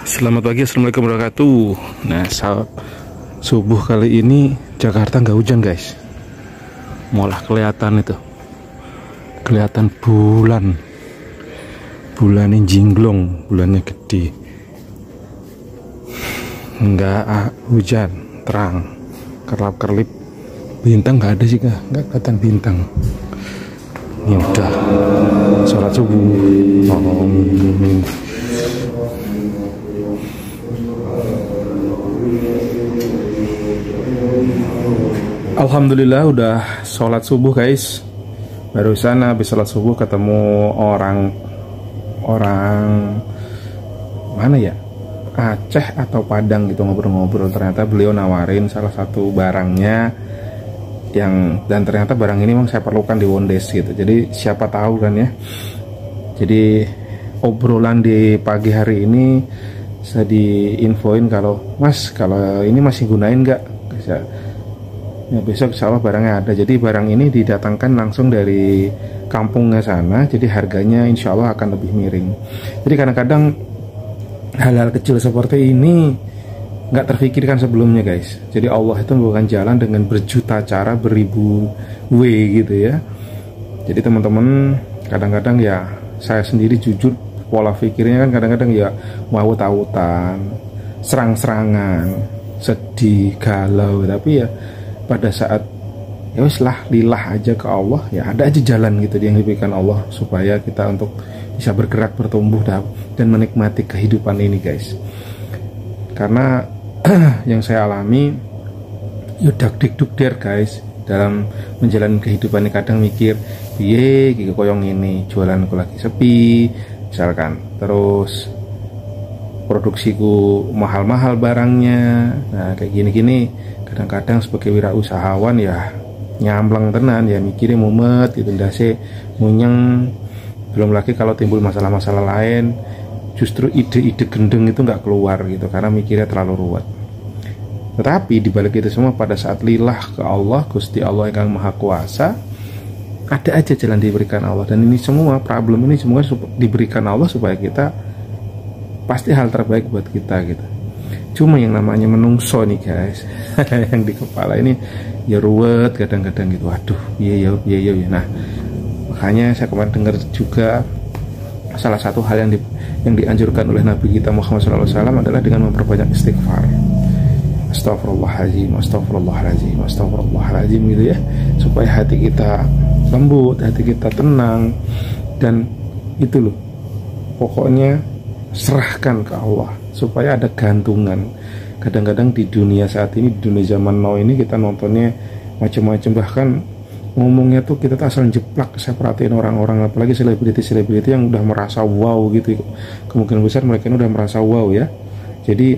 Selamat pagi, assalamualaikum warahmatullahi wabarakatuh. Nah, subuh kali ini Jakarta nggak hujan guys, malah kelihatan itu, kelihatan bulannya jinglong, bulannya gede, nggak hujan, terang, kerlap kerlip, bintang nggak ada sih kak, nggak kelihatan bintang. Ini udah sholat subuh. Alhamdulillah udah sholat subuh guys. Barusan habis sholat subuh ketemu orang mana ya, Aceh atau Padang gitu, ngobrol-ngobrol. Ternyata beliau nawarin salah satu barangnya dan ternyata barang ini memang saya perlukan di Wondes gitu. Jadi siapa tahu kan ya. Jadi obrolan di pagi hari ini saya diinfoin kalau Mas, kalau ini masih gunain nggak? Ya, besok insya Allah barangnya ada. Jadi barang ini didatangkan langsung dari kampungnya sana, jadi harganya insya Allah akan lebih miring. Jadi kadang-kadang hal-hal kecil seperti ini nggak terfikirkan sebelumnya guys. Jadi Allah itu bukan jalan dengan berjuta cara, beribu way gitu ya. Jadi teman-teman, kadang-kadang ya saya sendiri jujur pola pikirnya kan kadang-kadang ya mau tautan, serang-serangan, sedih, galau. Tapi ya pada saat ya wis lah, lillah aja ke Allah, ya ada aja jalan gitu yang diberikan Allah supaya kita untuk bisa bergerak, bertumbuh dan menikmati kehidupan ini guys. Karena yang saya alami yudak dik duk der guys, dalam menjalani kehidupan ini kadang mikir piye gitu koyong ini, jualanku lagi sepi misalkan, terus produksiku mahal-mahal barangnya. Nah kayak gini-gini kadang-kadang sebagai wirausahawan ya nyampleng tenan ya, mikirnya mumet gitu, ndase munyeng. Belum lagi kalau timbul masalah-masalah lain, justru ide-ide gendeng itu nggak keluar gitu karena mikirnya terlalu ruwet. Tetapi dibalik itu semua, pada saat lillah ke Allah, Gusti Allah yang Maha Kuasa, ada aja jalan diberikan Allah. Dan ini semua problem ini semua diberikan Allah supaya kita pasti hal terbaik buat kita gitu. Cuma yang namanya menungso nih guys, yang di kepala ini ya ruwet kadang-kadang gitu. Waduh, iya. Nah, makanya saya kemarin dengar juga salah satu hal yang dianjurkan oleh Nabi kita Muhammad SAW adalah dengan memperbanyak istighfar. Astagfirullahaladzim, astagfirullahaladzim, astagfirullahaladzim gitu ya, supaya hati kita lembut, hati kita tenang. Dan itu loh, pokoknya serahkan ke Allah supaya ada gantungan. Kadang-kadang di dunia saat ini, di dunia zaman now ini, kita nontonnya macam-macam, bahkan ngomongnya tuh kita tuh asal jeplak. Saya perhatiin orang-orang, apalagi selebriti yang udah merasa wow gitu, kemungkinan besar mereka ini udah merasa wow ya. Jadi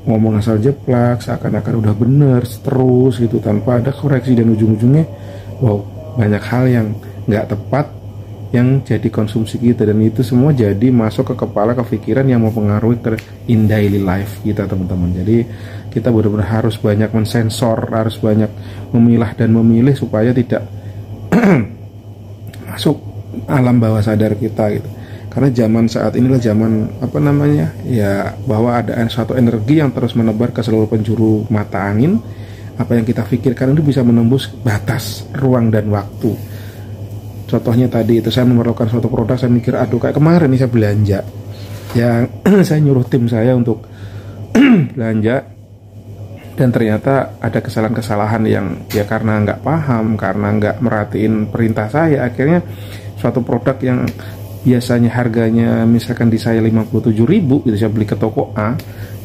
ngomong asal jeplak, seakan-akan udah bener terus gitu, tanpa ada koreksi, dan ujung-ujungnya wow, banyak hal yang nggak tepat yang jadi konsumsi kita, dan itu semua jadi masuk ke kepala, ke pikiran yang mempengaruhi in daily life kita teman-teman. Jadi kita benar-benar harus banyak mensensor, harus banyak memilah dan memilih supaya tidak masuk alam bawah sadar kita gitu. Karena zaman saat inilah zaman ya, bahwa ada suatu energi yang terus menebar ke seluruh penjuru mata angin. Apa yang kita pikirkan itu bisa menembus batas ruang dan waktu. Contohnya tadi itu, saya memerlukan suatu produk, saya mikir aduh kayak kemarin nih saya belanja, yang saya nyuruh tim saya untuk belanja, dan ternyata ada kesalahan-kesalahan yang ya karena nggak paham, karena nggak merhatiin perintah saya, akhirnya suatu produk yang biasanya harganya misalkan di saya 57.000 gitu, saya beli ke toko A,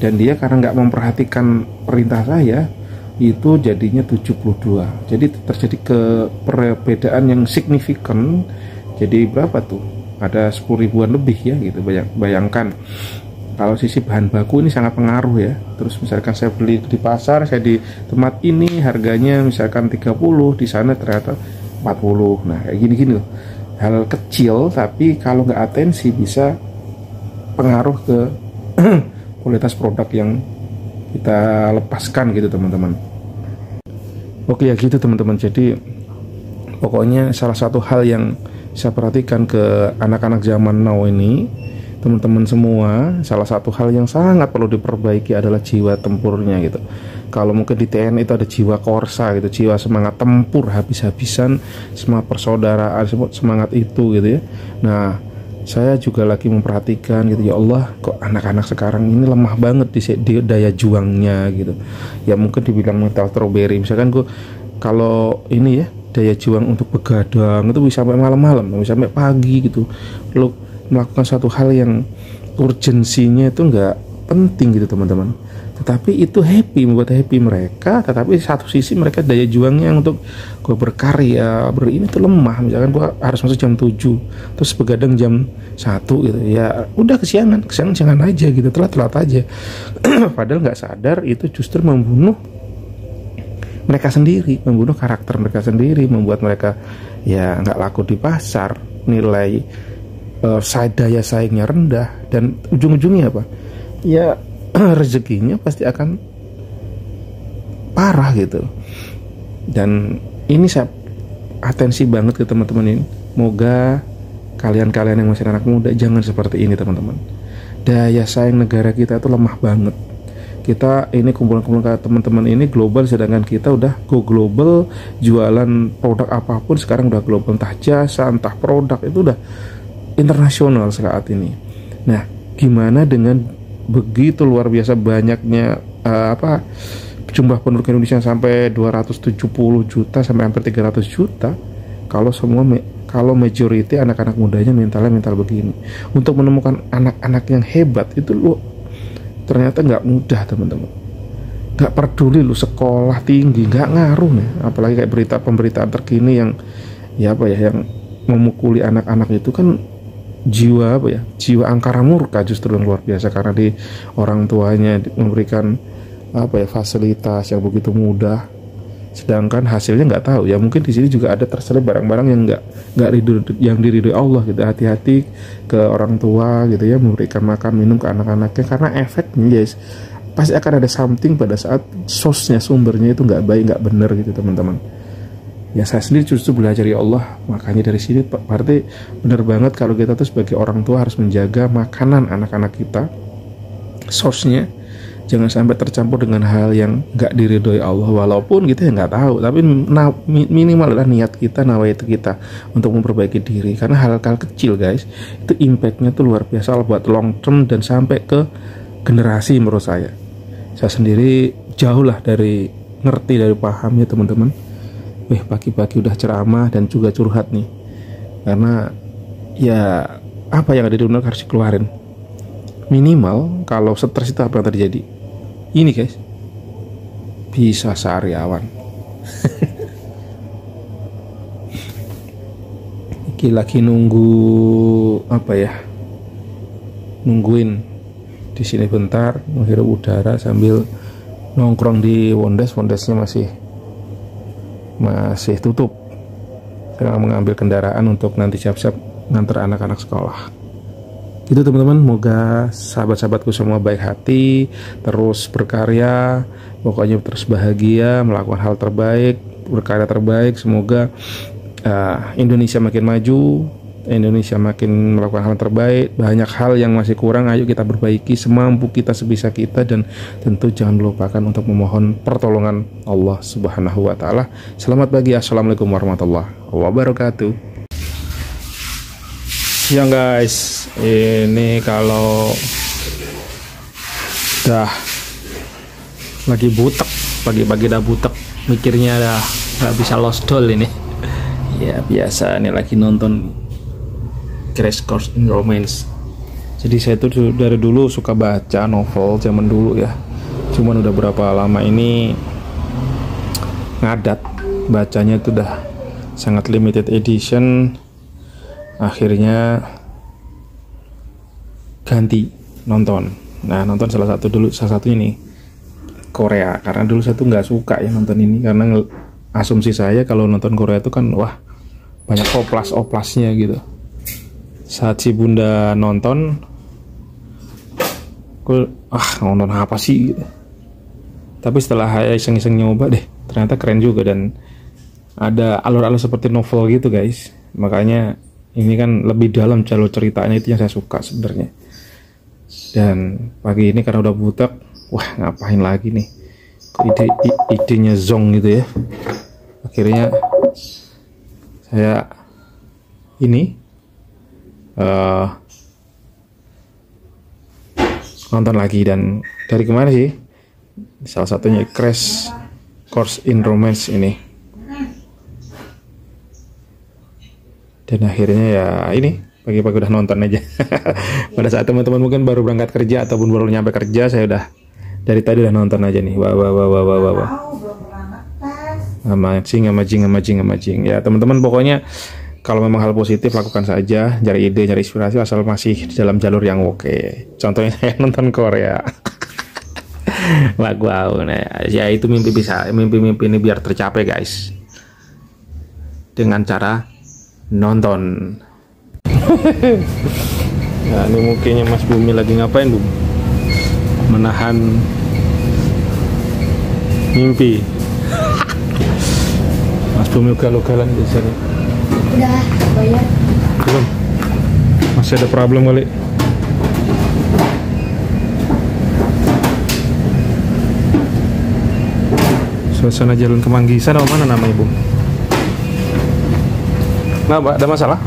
dan dia karena nggak memperhatikan perintah saya itu jadinya 72. Jadi terjadi perbedaan yang signifikan. Jadi berapa tuh? Ada 10 ribuan lebih ya gitu. Bayangkan kalau sisi bahan baku ini sangat pengaruh ya. Terus misalkan saya beli di pasar, saya di tempat ini harganya misalkan 30, di sana ternyata 40. Nah kayak gini-gini loh. Hal kecil tapi kalau nggak atensi bisa pengaruh ke kualitas produk yang kita lepaskan gitu teman-teman. Oke ya gitu teman-teman. Jadi pokoknya salah satu hal yang saya perhatikan ke anak-anak zaman now ini, teman-teman semua, salah satu hal yang sangat perlu diperbaiki adalah jiwa tempurnya gitu. Kalau mungkin di TNI itu ada jiwa korsa gitu, jiwa semangat tempur habis-habisan, semangat persaudaraan, semangat itu gitu ya. Nah, saya juga lagi memperhatikan gitu, ya Allah, kok anak-anak sekarang ini lemah banget di daya juangnya gitu. Ya mungkin dibilang mental strawberry, misalkan gue kalau ini ya, daya juang untuk begadang itu bisa sampai malam-malam, bisa sampai pagi gitu. Lo melakukan satu hal yang urgensinya itu nggak penting gitu teman-teman, tetapi itu membuat happy mereka. Tetapi satu sisi mereka daya juangnya untuk gue berkarya ini tuh lemah. Misalkan gue harus masuk jam 7 terus begadang jam 1 gitu, ya udah kesiangan jangan aja gitu, telat aja. Padahal nggak sadar itu justru membunuh mereka sendiri, membunuh karakter mereka sendiri, membuat mereka ya nggak laku di pasar, nilai daya saingnya rendah, dan ujung-ujungnya apa ya, rezekinya pasti akan parah gitu. Dan ini saya atensi banget ke teman-teman ini, moga kalian-kalian yang masih anak muda jangan seperti ini teman-teman. Daya saing negara kita itu lemah banget. Kita ini kumpulan-kumpulan teman-teman ini global, sedangkan kita udah go global, jualan produk apapun sekarang udah global, entah jasa entah produk itu udah internasional saat ini. Nah, gimana dengan begitu luar biasa banyaknya jumlah penduduk Indonesia sampai 270 juta sampai hampir 300 juta, kalau kalau majority anak-anak mudanya mental begini. Untuk menemukan anak-anak yang hebat itu ternyata nggak mudah teman-teman. Nggak peduli lu sekolah tinggi, nggak ngaruh nih. Apalagi kayak pemberitaan terkini yang yang memukuli anak-anak itu kan jiwa angkara murka justru yang luar biasa, karena di orang tuanya memberikan fasilitas yang begitu mudah, sedangkan hasilnya nggak tahu. Ya mungkin di sini juga ada terselip barang-barang yang diridhoi Allah gitu. Hati-hati ke orang tua gitu ya, memberikan makan minum ke anak-anaknya, karena efeknya guys pasti akan ada something pada saat sumbernya itu nggak baik, nggak benar gitu teman-teman. Ya saya sendiri justru belajar ya Allah, makanya dari sini berarti benar banget kalau kita tuh sebagai orang tua harus menjaga makanan anak-anak kita, source-nya jangan sampai tercampur dengan hal yang nggak diridhoi Allah. Walaupun kita nggak tahu, tapi minimal adalah niat kita, nawaitu kita untuk memperbaiki diri. Karena hal-hal kecil guys, itu impactnya tuh luar biasa buat long term dan sampai ke generasi. Menurut saya sendiri jauh lah dari ngerti, dari paham ya teman-teman. Pagi-pagi udah ceramah dan juga curhat nih, karena ya apa yang ada di dunia harus dikeluarin. Minimal kalau stres itu apa yang terjadi? Ini guys, bisa sehariawan. Lagi nungguin di sini bentar, menghirup udara sambil nongkrong di Wondesnya masih tutup. Saya mengambil kendaraan untuk nanti siap-siap nganter anak-anak sekolah. Itu teman-teman, moga sahabat-sahabatku semua baik hati, terus berkarya, pokoknya terus bahagia, melakukan hal terbaik, berkarya terbaik. Semoga Indonesia makin maju, Indonesia makin melakukan hal terbaik. Banyak hal yang masih kurang, ayo kita perbaiki semampu kita, sebisa kita, dan tentu jangan lupakan untuk memohon pertolongan Allah Subhanahu wa taala. Selamat pagi, assalamualaikum warahmatullahi wabarakatuh. Ya guys, ini kalau udah lagi butek, pagi-pagi udah butek, mikirnya udah nggak bisa lost doll ini. Ya biasa, ini lagi nonton Crash Course in Romance. Jadi saya tuh dari dulu suka baca novel zaman dulu ya. Cuman udah berapa lama ini ngadat bacanya itu udah sangat limited edition. Akhirnya ganti nonton. Nah, nonton salah satu ini Korea, karena dulu saya tuh nggak suka ya nonton ini, karena asumsi saya kalau nonton Korea itu kan wah banyak oplasnya gitu. Saat si bunda nonton, nonton apa sih gitu. Tapi setelah saya iseng-iseng nyoba deh, ternyata keren juga dan ada alur-alur seperti novel gitu guys. Makanya ini kan lebih dalam jalur ceritanya, itu yang saya suka sebenarnya. Dan pagi ini karena udah butek, wah ngapain lagi nih? Idenya zong gitu ya. Akhirnya saya ini nonton lagi, dan dari kemana sih? Salah satunya Crash Course in Romance ini. Dan akhirnya ya ini pagi-pagi udah nonton aja. Pada saat teman-teman mungkin baru berangkat kerja ataupun baru nyampe kerja, saya udah dari tadi udah nonton aja nih. Wah. Amazing. Ya teman-teman, pokoknya kalau memang hal positif lakukan saja, cari ide, cari inspirasi asal masih di dalam jalur yang oke. Contohnya saya nonton Korea. Wow, nah, ya itu mimpi ini biar tercapai guys. Dengan cara nonton. Nah, ini mungkinnya Mas Bumi lagi ngapain, Bum? Menahan mimpi. Mas Bumi ugal-ugalan di sini. Udah bayar. Belum. Masih ada problem kali. Suasana Jalan Kemanggisan atau mana namanya, Bum? Nah, Mbak, ada masalah?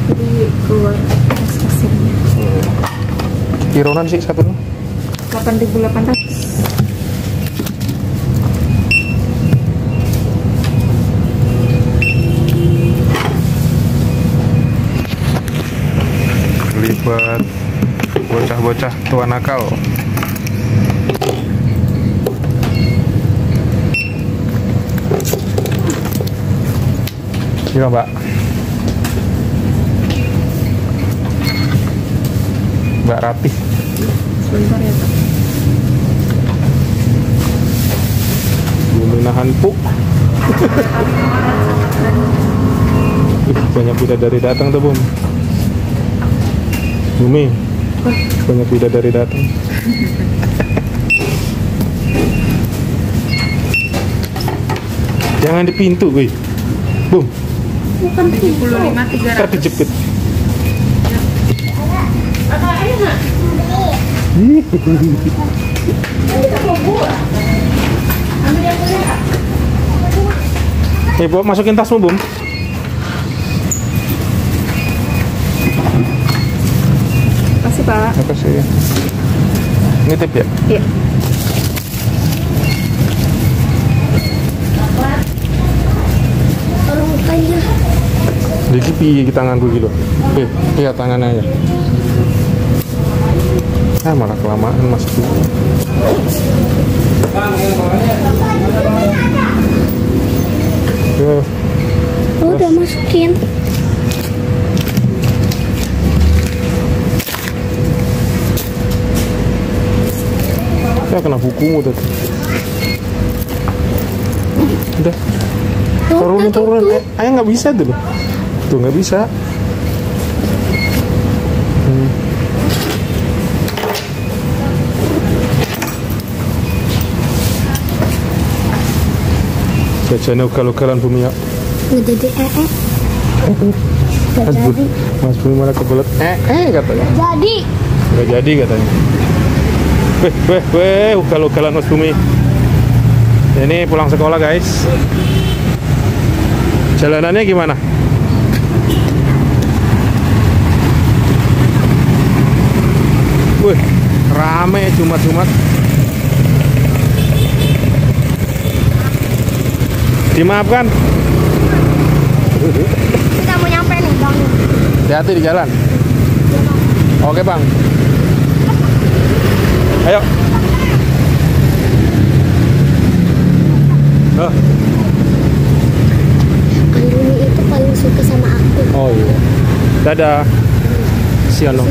Jadi keluar mesinnya. Kironan sih satunya? 8.800. Lipat bocah-bocah tua nakal. Iya, Mbak. Mbak Ratih. Sebentar ya, Pak. Bumi nahan puk. Banyak bidadari datang tuh, Bum. Bumi, banyak bidadari datang. Jangan di pintu, wih. Bum. Bukan 75.300. Ntar dijepit. Bu, masukin tasmu, Bum. Makasih, Pak. Makasih ya. Ini tip ya? Iya. Tolong bukannya. Jadi piye tanganku gitu. Iya tangannya aja. Malah kelamaan masuk. Udah masukin. Ya kena hukummu tuh. Udah. Turunin. Ayah nggak bisa tuh. Tuh nggak bisa. Jajanya ugal-ugalan Bumi ya. Nggak jadi Mas Bumi malah kebelet katanya. Jadi. Nggak jadi katanya. Ugal-ugalan Mas Bumi. Ini pulang sekolah guys. Jalanannya gimana? Wih, rame Jumat-Jumat. Dimaafkan. Kita mau nyampe nih, Bang. Hati-hati di jalan. Oke, Bang. Ayo. Ini itu paling suka sama aku. Oh iya. Dadah. Kesian dong.